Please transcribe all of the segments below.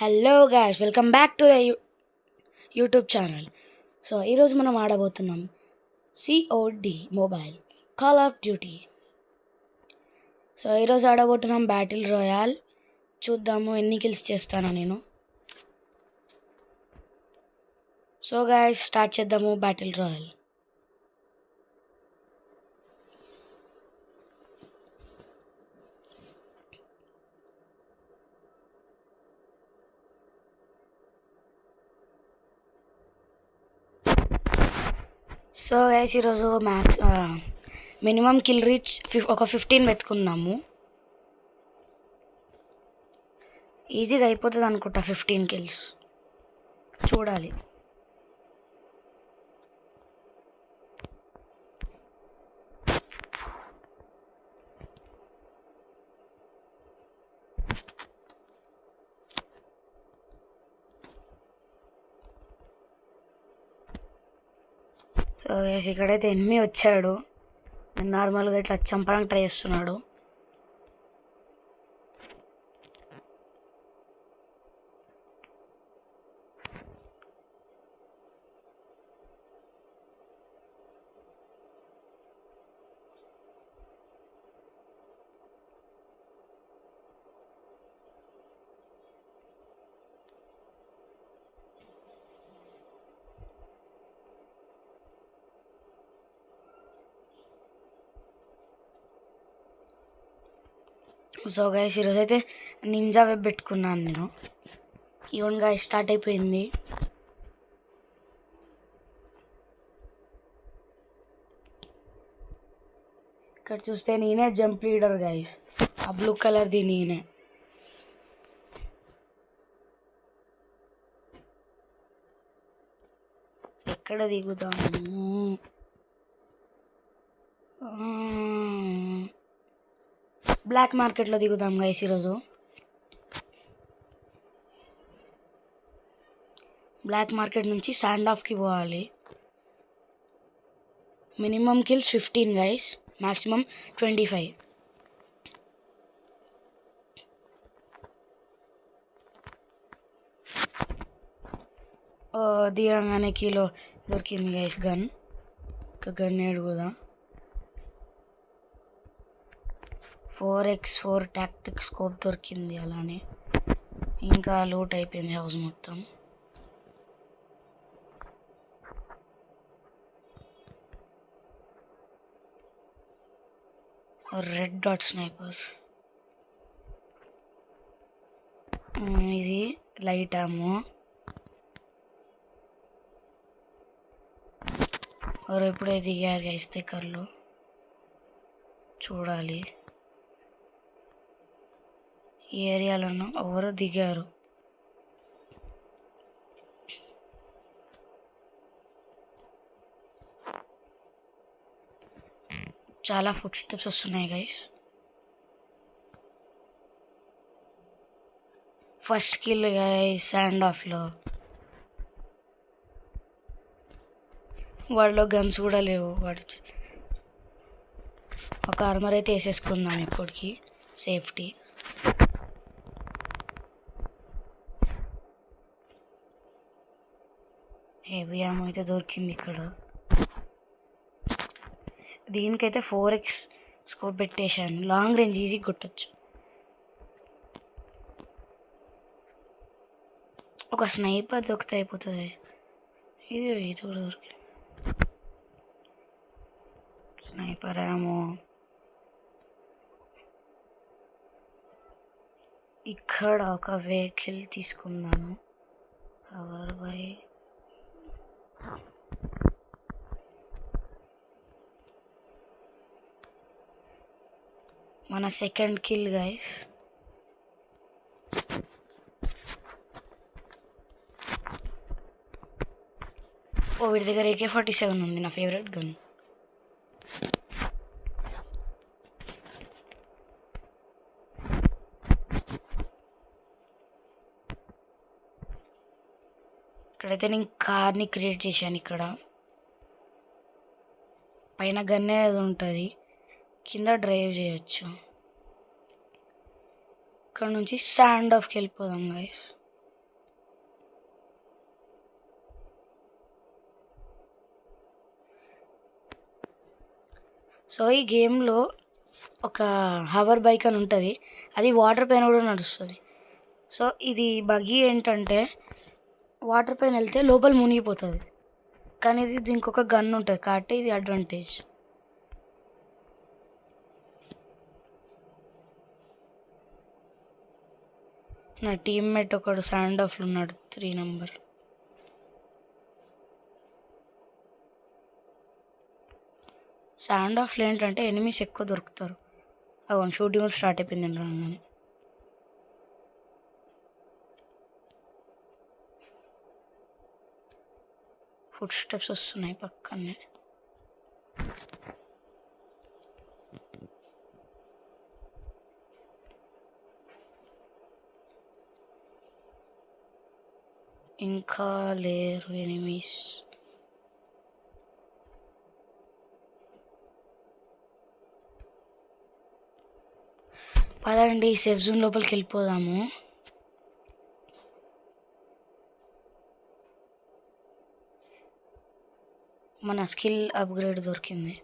Hello guys, welcome back to the YouTube channel. So ఈరోజు మనం ఆడబోతున్నాం COD mobile call of duty. So ఈరోజు ఆడబోతున్నాం బ్యాటిల్ రాయల్. చూద్దాము ఎన్ని కిల్స్ చేస్తానో నేను. సో గాయ్స్, స్టార్ట్ చేద్దాము బ్యాటిల్ రాయల్. సో గైస్, ఈరోజు మినిమం కిల్ రీచ్ ఒక 15 వెతుకున్నాము. ఈజీగా అయిపోతుంది అనుకుంటా 15 కిల్స్. చూడాలి. సో గైస్, ఇక్కడైతే ఎనిమి వచ్చాడు. నార్మల్గా ఇట్లా చంపడానికి ట్రై చేస్తున్నాడు. సో గైస్, ఈరోజు అయితే నింజా వెబ్ పెట్టుకున్నాను నేను. ఈవెన్ గైస్ స్టార్ట్ అయిపోయింది. ఇక్కడ చూస్తే నేనే జంప్ లీడర్ గైస్. ఆ బ్లూ కలర్ది నేనే. ఎక్కడ దిగుతాము? బ్లాక్ మార్కెట్లో దిగుదాం గైస్ ఈరోజు. బ్లాక్ మార్కెట్ నుంచి శాండ్ ఆఫ్కి పోవాలి. Minimum kills 15 guys, maximum 25. దిగంగానే కిలో దొరికింది గైస్ గన్. ఒక గన్ ఏడుగుదా 4x4 టాక్టిక్ స్కోప్ దొరికింది. అలానే ఇంకా లూట్ అయిపోయింది హౌస్ మొత్తం. Red dot sniper. ఇది లైట్ ఆమో. ఎవరు ఎప్పుడే దిగారు గైస్ దగ్గరలో. చూడాలి. ఈ ఏరియాలోనూ ఎవరో దిగారు. చాలా ఫుడ్ స్టెప్స్ వస్తున్నాయి guys. First kill guys sand ఆఫ్లో. వాడిలో గన్స్ కూడా లేవు. వాడు ఒక ఆర్మర్ అయితే వేసేసుకుందాం ఇప్పటికి సేఫ్టీ. హెవీ ఆమో అయితే దొరికింది ఇక్కడ. దీనికైతే 4x స్కోప్ పెట్టేశాను. లాంగ్ రేంజ్ ఈజీ కొట్టచ్చు. ఒక స్నైపర్ దొరికితే అయిపోతుంది. ఇది కూడా దొరికింది. స్నైపర్ ఏమో. ఇక్కడ ఒక వెహికల్ తీసుకుందాము. పవర్ బై మన సెకండ్ కిల్ గైస్. వీడి దగ్గర AK-47 ఉంది, నా ఫేవరెట్ గన్. ఇక్కడైతే నేను కార్ని క్రియేట్ చేశాను. ఇక్కడ పైన గన్నే అది ఉంటుంది, కింద డ్రైవ్ చేయొచ్చు. ఇక్కడ నుంచి శాండ్ ఆఫ్కి వెళ్ళిపోదాం గైస్. సో ఈ గేమ్లో ఒక హవర్ బైక్ అని ఉంటుంది, అది వాటర్ పైన కూడా నడుస్తుంది. సో ఇది బగ్గీ ఏంటంటే వాటర్ పైన వెళ్తే లోపల మునిగిపోతుంది, కానీ ఇది దీనికి ఒక గన్ ఉంటుంది కాబట్టి ఇది అడ్వాంటేజ్. నా టీమ్మేట్ ఒకడు శాండ్ ఆఫ్లో ఉన్నాడు 3 నెంబర్. శాండ్ ఆఫ్లో ఏంటంటే ఎనిమీస్ ఎక్కువ దొరుకుతారు. అవును, షూటింగ్ కూడా స్టార్ట్ అయిపోయింది రాగానే. ఫుడ్ స్టెప్స్ వస్తున్నాయి పక్కనే. ఇంకా లేరు ఎనిమీస్. పదండి సేఫ్ జోన్ లోపలికి వెళ్ళిపోదాము. మన స్కిల్ అప్గ్రేడ్ దొరికింది.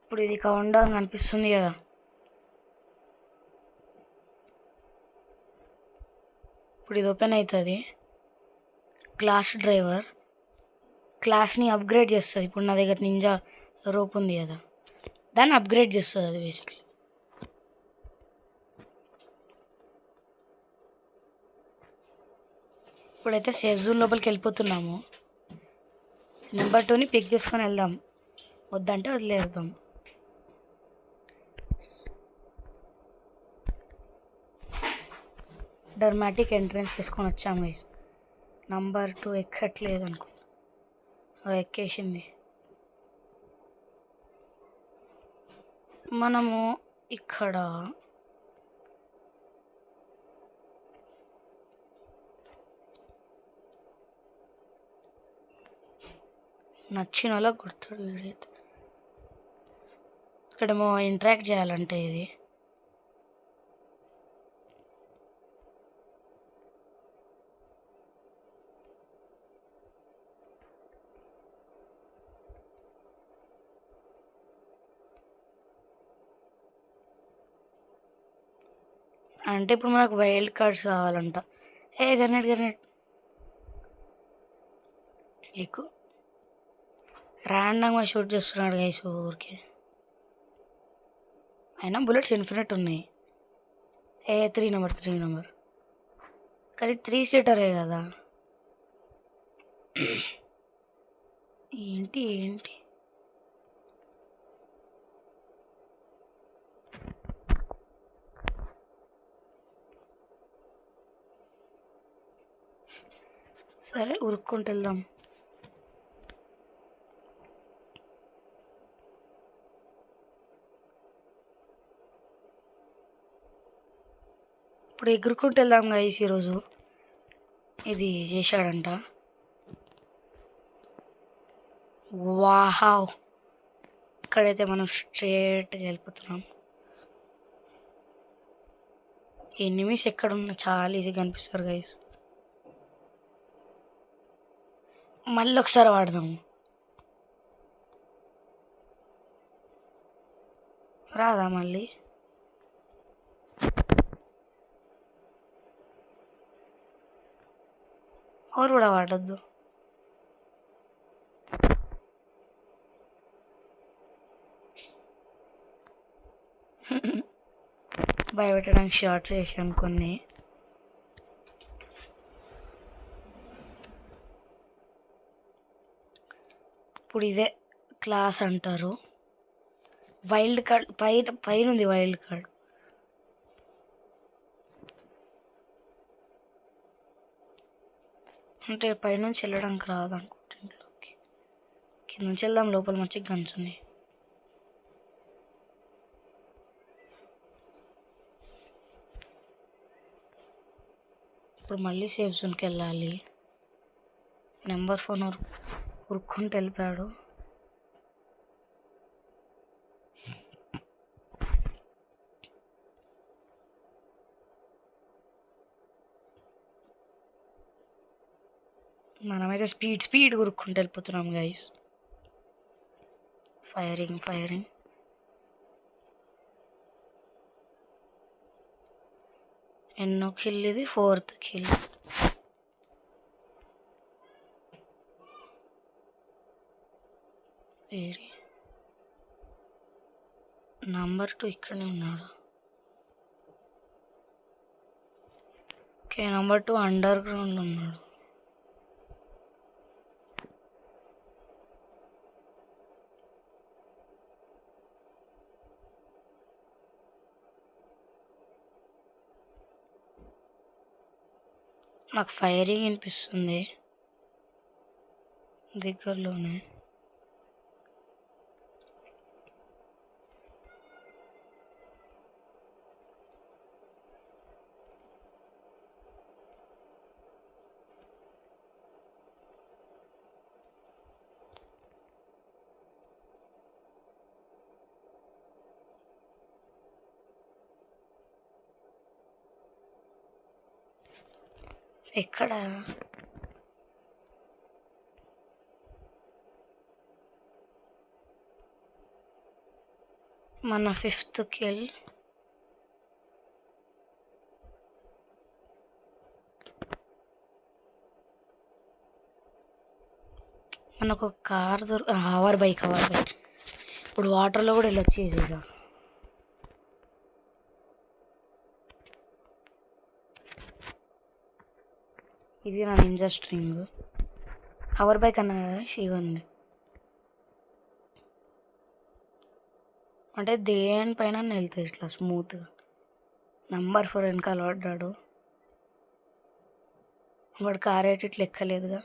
ఇప్పుడు ఇది కౌంట్ డౌన్ కనిపిస్తుంది కదా, ఇప్పుడు ఇది ఓపెన్ అవుతుంది. క్లాస్ డ్రైవర్ క్లాస్ని అప్గ్రేడ్ చేస్తుంది. ఇప్పుడు నా దగ్గర నింజా రోప్ ఉంది కదా, దాన్ని అప్గ్రేడ్ చేస్తుంది అది బేసిక్లీ. ఇప్పుడైతే సేఫ్ జోన్ లోపలికి వెళ్ళిపోతున్నాము. నెంబర్ 2ని పిక్ చేసుకొని వెళ్దాం, వద్దంటే వదిలేద్దాం. డర్మాటిక్ ఎంట్రన్స్ చేసుకొని వచ్చాము గైస్. నంబర్ 2 ఎక్కట్లేదు అనుకుంటా, ఎక్కేసింది. మనము ఇక్కడ నచ్చిన వాళ్ళ కొడతాడు వీడైతే. ఇక్కడేమో ఇంటరాక్ట్ చేయాలంటే ఇది అంటే ఇప్పుడు మనకు వైల్డ్ కార్డ్స్ కావాలంట. గన్నెట్ ఎక్కువ ర్యాండమ్గా షూట్ చేస్తున్నాడు గైస్ ఊరికే. అయినా బుల్లెట్స్ ఇన్ఫినిట్ ఉన్నాయి. 3 నెంబర్ కానీ 3 సీటరే కదా. ఏంటి సరే ఉరుక్కుంటూ వెళ్దాం. ఇప్పుడు ఎగురుకుంటూ వెళ్దాం గైస్. ఈరోజు ఇది చేశాడంట. వావ్, ఇక్కడైతే మనం స్ట్రేట్గా వెళ్ళిపోతున్నాం. ఎనిమీస్ ఎక్కడున్నా చాలా ఈజీగా కనిపిస్తారు గైస్. మళ్ళీ ఒకసారి వాడదాము. రాదా మళ్ళీ? ఎవరు కూడా వాడద్దు. భయపెట్టడానికి షార్ట్స్ వేసాను కొన్ని. ఇప్పుడు ఇదే క్లాస్ అంటారు. వైల్డ్ కార్డ్ పైన ఉంది వైల్డ్ కార్డ్. అంటే పైనుంచి వెళ్ళడానికి రాదు అనుకుంటా ఇంట్లోకి. కింద నుంచి వెళ్దాం, లోపల మంచి గన్స్ ఉన్నాయి. ఇప్పుడు మళ్ళీ సేఫ్ జోన్కి వెళ్ళాలి. నెంబర్ 4 ఉరుక్కుంటూ వెళ్ళిపోయాడు. మనమైతే స్పీడ్ ఉరుక్కుంటూ వెళ్ళిపోతున్నాం గైస్. ఫైరింగ్. ఎన్నో కిల్ ఇది? 4th kill. నంబర్ 2 ఇక్కడనే ఉన్నాడు. ఓకే, నంబర్ 2 అండర్ గ్రౌండ్ ఉన్నాడు. నాకు ఫైరింగ్ వినిపిస్తుంది దగ్గరలోనే. ఎక్కడ? మన 5th కిల్. మనకు కార్ హవర్ బైక్. ఇప్పుడు వాటర్లో కూడా వెళ్ళొచ్చు ఈజీగా. ఇది నా నింజా స్ట్రింగ్. హవర్ బైక్ అన్నా కదా శివంది. అంటే దేనిపైన వెళ్తాయి ఇట్లా స్మూత్గా. నంబర్ 4 వెనకాల పడ్డాడు. వాడు కార్ ఇట్లా ఎక్కలేదుగా.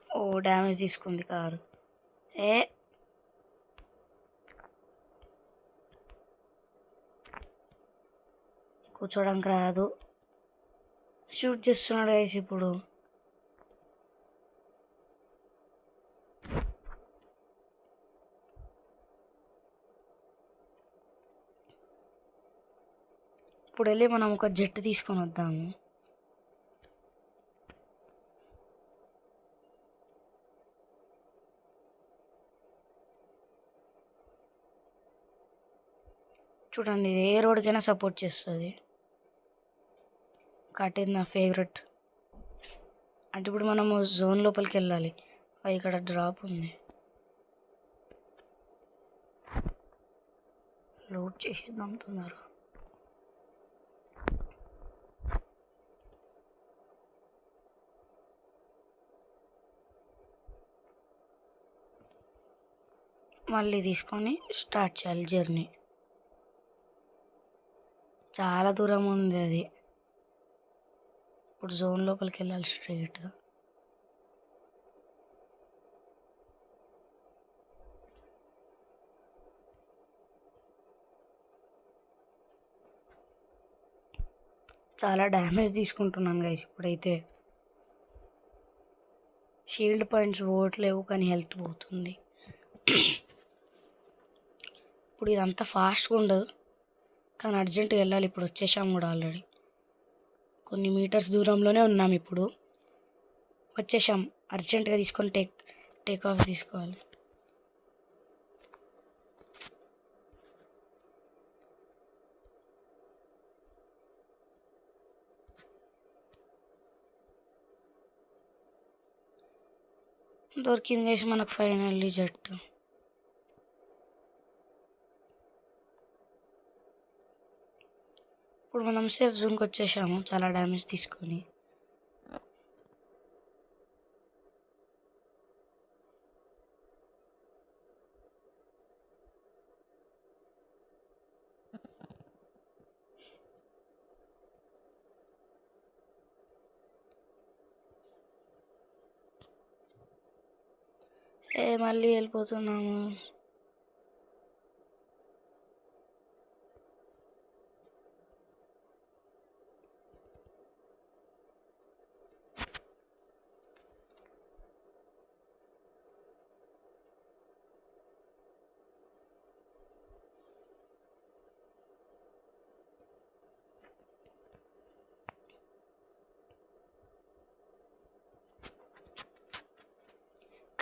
ఓ, డ్యామేజ్ తీసుకుంది కారు. కూర్చోడానికి రాదు. షూట్ చేస్తున్నాడు గైస్ ఇప్పుడు. ఇప్పుడు వెళ్ళి మనం ఒక జెట్ తీసుకొని వద్దాము. చూడండి, ఇది ఏ రోడ్కైనా సపోర్ట్ చేస్తుంది. కట్ నా ఫేవరెట్. అంటే ఇప్పుడు మనము జోన్ లోపలికి వెళ్ళాలి. ఇక్కడ డ్రాప్ ఉంది. లోడ్ చేసేద్దాం తొందరగా. మళ్ళీ తీసుకొని స్టార్ట్ చేయాలి జర్నీ. చాలా దూరం ఉంది అది. ఇప్పుడు జోన్ లోపలికి వెళ్ళాలి స్ట్రైట్గా. చాలా డ్యామేజ్ తీసుకుంటున్నాను గైస్ ఇప్పుడైతే. షీల్డ్ పాయింట్స్ పోవట్లేవు కానీ హెల్త్ పోతుంది. ఇప్పుడు ఇదంతా ఫాస్ట్గా ఉండదు కానీ అర్జెంటుగా వెళ్ళాలి. ఇప్పుడు వచ్చేసాం కూడా ఆల్రెడీ. కొన్ని మీటర్స్ దూరంలోనే ఉన్నాం. ఇప్పుడు వచ్చేసాం. అర్జెంటుగా తీసుకొని టేక్ ఆఫ్ తీసుకోవాలి. దొరికింది వేసి మనకు ఫైనల్లీ జట్టు. ఇప్పుడు మనం సేఫ్ జోన్కి వచ్చేసాము చాలా డ్యామేజ్ తీసుకొని. మళ్ళీ వెళ్ళిపోతున్నాము.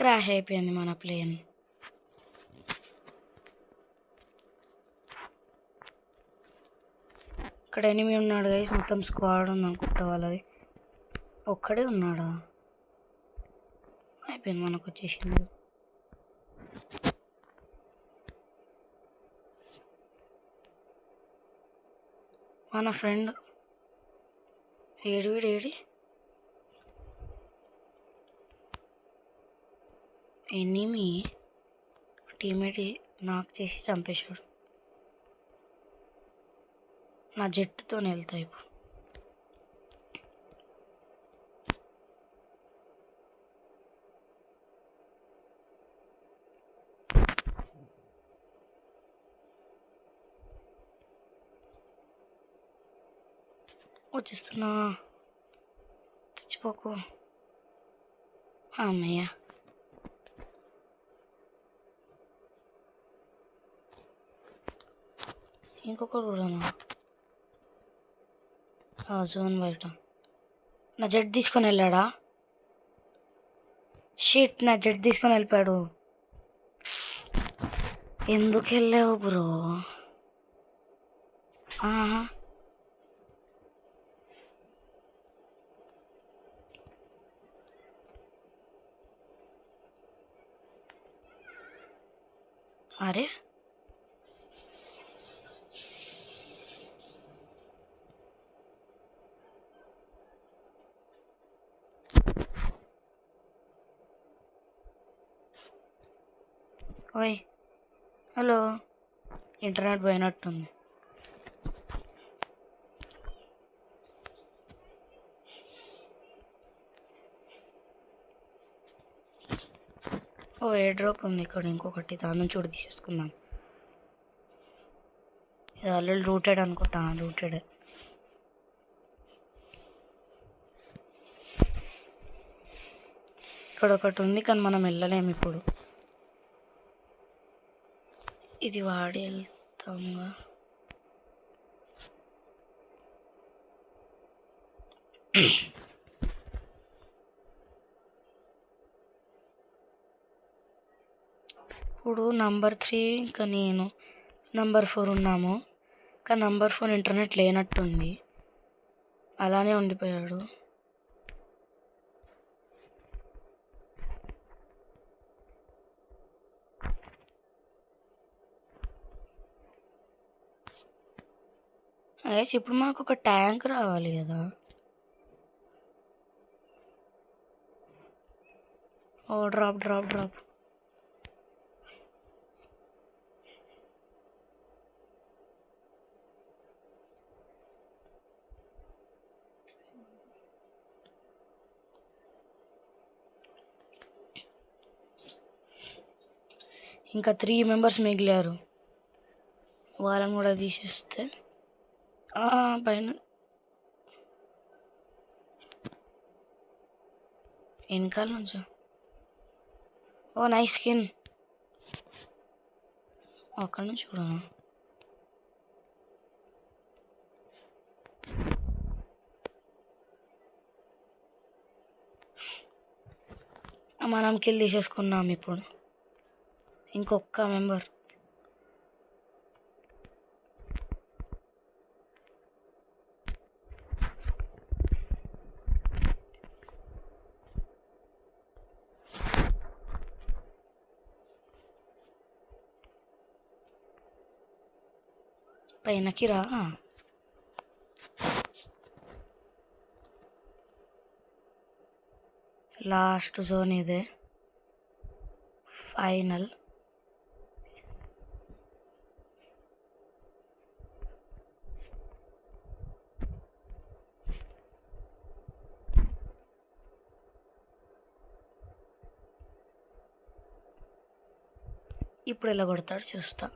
క్రాష్ అయిపోయింది మన ప్లేన్. ఇక్కడ ఎనిమి ఉన్నాడు గైస్, మొత్తం స్క్వాడ్ ఉంది అనుకుంటా వాళ్ళది. ఒక్కడే ఉన్నాడా? అయిపోయింది, మనకు వచ్చేసింది. మన ఫ్రెండ్ ఏడి ఎనిమి టీమేట్ నాకు చేసి చంపేశాడు. నా జట్టుతో వెళ్తా ఇప్పుడు. వచ్చేస్తున్నా, తెచ్చిపోకు. అమ్మయ్య, ఇంకొకరు కూడా జోన్ బయట. నా జెట్ తీసుకొని వెళ్ళాడా? షిట్, నా జెట్ తీసుకొని వెళ్ళిపోయాడు. ఎందుకు వెళ్ళావు బ్రో? అరే ఓయ్, హలో, ఇంటర్నెట్ పోయినట్టుంది. ఎయిర్ డ్రాప్ ఉంది ఇక్కడ ఇంకొకటి, దాని నుంచి కూడా తీసేసుకుందాం. ఇది ఆల్రెడీ రూటెడ్ అనుకుంటా, రూటెడ్. ఇక్కడ ఒకటి ఉంది కానీ మనం వెళ్ళలేము ఇప్పుడు. ఇది వాడి వెళ్తాంగా. ఇప్పుడు నంబర్ 3 ఇంకా నేను నంబర్ 4 ఉన్నాము. కానీ నంబర్ 4 ఇంటర్నెట్ లేనట్టుంది, అలానే ఉండిపోయాడు. అయితే ఇప్పుడు మనకు ఒక ట్యాంక్ రావాలి కదా. Drop drop drop. ఇంకా 3 మెంబర్స్ మిగిలారు, వాళ్ళని కూడా తీసేస్తే పైన వెనకాల నుంచా. Nice skin. అక్కడ నుంచి కూడా మనం కిల్ తీసేసుకున్నాం. ఇప్పుడు ఇంకొక మెంబర్. పైనకి రా. లాస్ట్ జోన్ ఇదే, ఫైనల్. ఇప్పుడు ఎలా కొడతాడు చూస్తా.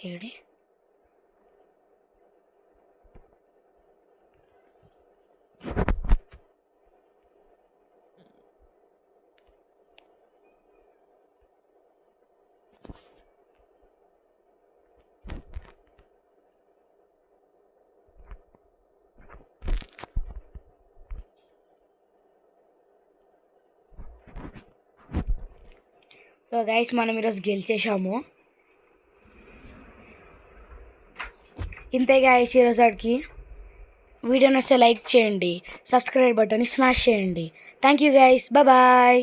ఏడి సో గైస్ మనం ఈరోజు గెలిచేసాము. ఇంతే గైస్ ఈరోజుకి. వీడియో నచ్చితే లైక్ చేయండి, సబ్స్క్రైబ్ బటన్ని స్మాష్ చేయండి. Thank you guys, bye.